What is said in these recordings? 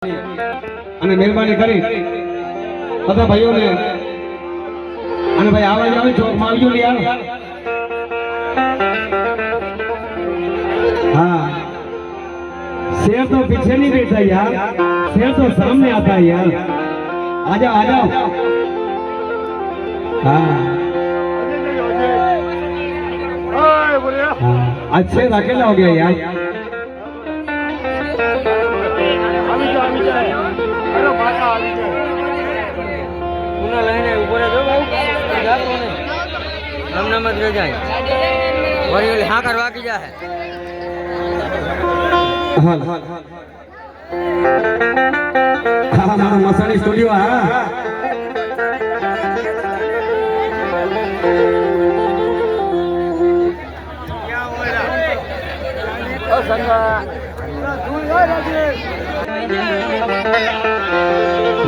અને મહેરબાની કરી બધા ભાઈઓને અને ભાઈ આવા જાવ ચોકમાં આવજો યાર। हाँ शेर तो पीछे नहीं बैठा यार, शेर तो सामने आता है यार। आ जाओ आ जाओ। हाँ अच्छे अकेला हो गया यार। हाँ करवा की जा है। हाँ हमारा मसानी स्टूडियो है।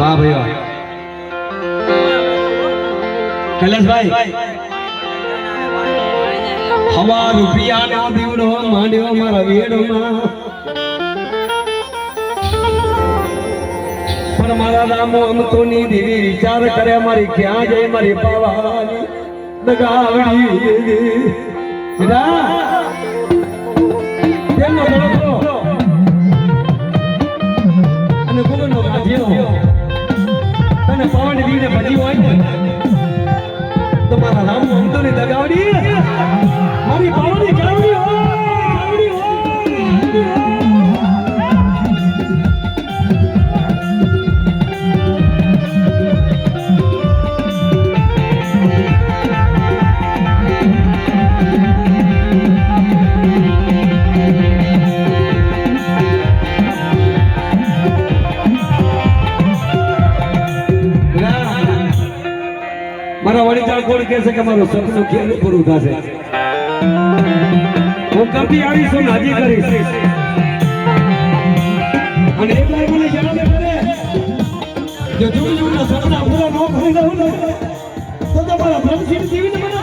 वाह भैया कैलाश भाई हवा रुपया नो दीवड़ो मांड्यो मारा वेड़ो में पर मारा रामो हम तो नी देवी विचार करे मारी क्या जाए मारी पावानी दगावड़ी बेटा तेनो बड़ो અને ગુગનો ગાજ્યો તને પાવન દીને ભજી હોય તો મારા રામ અંતોની દગાવડી મારી પાવની ગાવડી હો ગાવડી હો મારા વડીચાર કોણ કહે છે કે મારું સપનું ક્યારે પૂરું થશે। હું કભી આવીશું હાજી કરીશ અને એક વાર મને યાદ કરે જો જુના સપના પૂરા ન કરી દઉં ને તો તમારા ભરમસિંહ જીવીને મને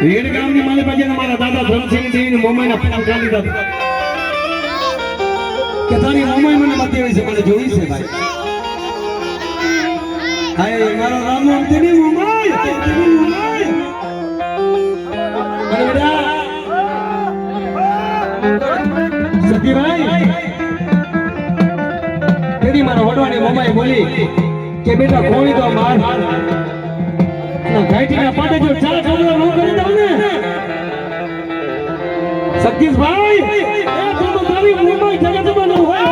રેડ ગામની માલી પાસે મારા દાદા ધરમસિંહ દેવીને મોમાઈના પગ ચાલી દીધા કે તારી મોમાઈ મને બતાવી છે મને જોઈ છે ભાઈ। હાય મારા રામો તેની મોમાઈ તેની મોમાઈ અરે બેટા સતીભાઈ તેની મારા વડવાની મોમાઈ બોલી કે બેટા કોણી તો માર ઘાટીના પાટે જો ચાર ચોળો નો કરી દઉં ને સતીશભાઈ એ તો તારી મોમાઈ જગતમાં ન હોય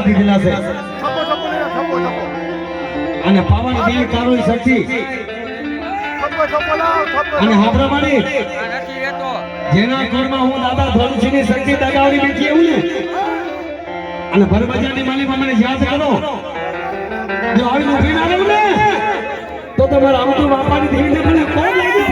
દીધેલા છે અને પાવન દેવી કારોઈ શક્તિ અને હાબરામાની નથી રહેતો. જેના કોરમાં હું દાદા ધોળસીની શક્તિ દગાવડી બેઠી એવું ને અને ભરબજારની માલીમાં મને યાદ કરો જો આવી ઊભી ના રહું ને તો તમારા આમતું બાપાની દેવીને મને કોણ લાગે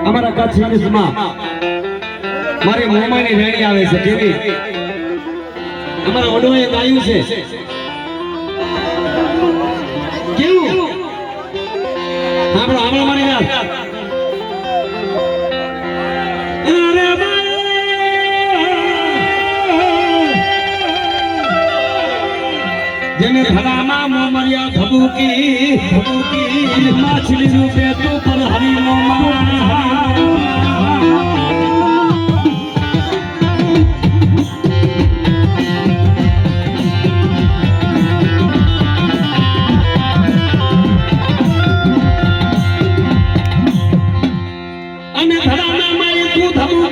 અમારા કચ્છ યુનિવર્સિટીમાં મારી મોમાની રેણી આવે છે કેવી અમારા વડવાએ ગાયું છે કેવું આપણે મારી વાત અરે જેને ધરામાં મોમરિયા ધબુકી માછલી રૂપે તું પર હરી અને ધરામાં મારી તું ધબુકી